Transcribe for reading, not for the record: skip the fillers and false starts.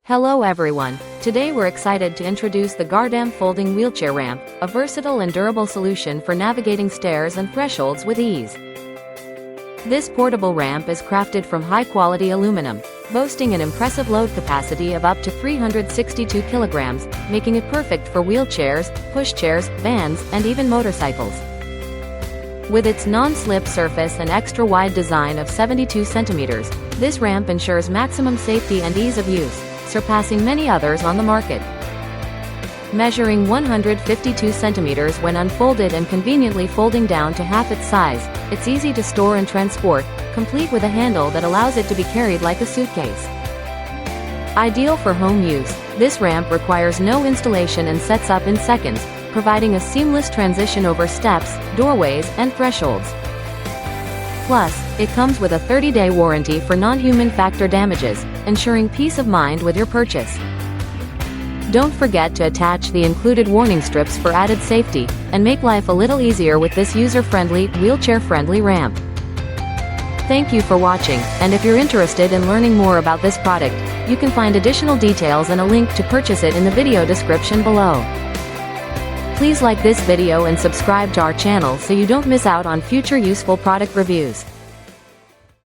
Hello everyone, today we're excited to introduce the Gardhom Folding Wheelchair Ramp, a versatile and durable solution for navigating stairs and thresholds with ease. This portable ramp is crafted from high-quality aluminum, boasting an impressive load capacity of up to 362 kilograms, making it perfect for wheelchairs, pushchairs, vans, and even motorcycles. With its non-slip surface and extra-wide design of 72 centimeters, this ramp ensures maximum safety and ease of use, surpassing many others on the market. Measuring 152 centimeters when unfolded and conveniently folding down to half its size, it's easy to store and transport, complete with a handle that allows it to be carried like a suitcase. Ideal for home use, this ramp requires no installation and sets up in seconds, providing a seamless transition over steps, doorways, and thresholds. Plus, it comes with a 30-day warranty for non-human factor damages, ensuring peace of mind with your purchase. Don't forget to attach the included warning strips for added safety, and make life a little easier with this user-friendly, wheelchair-friendly ramp. Thank you for watching, and if you're interested in learning more about this product, you can find additional details and a link to purchase it in the video description below. Please like this video and subscribe to our channel so you don't miss out on future useful product reviews.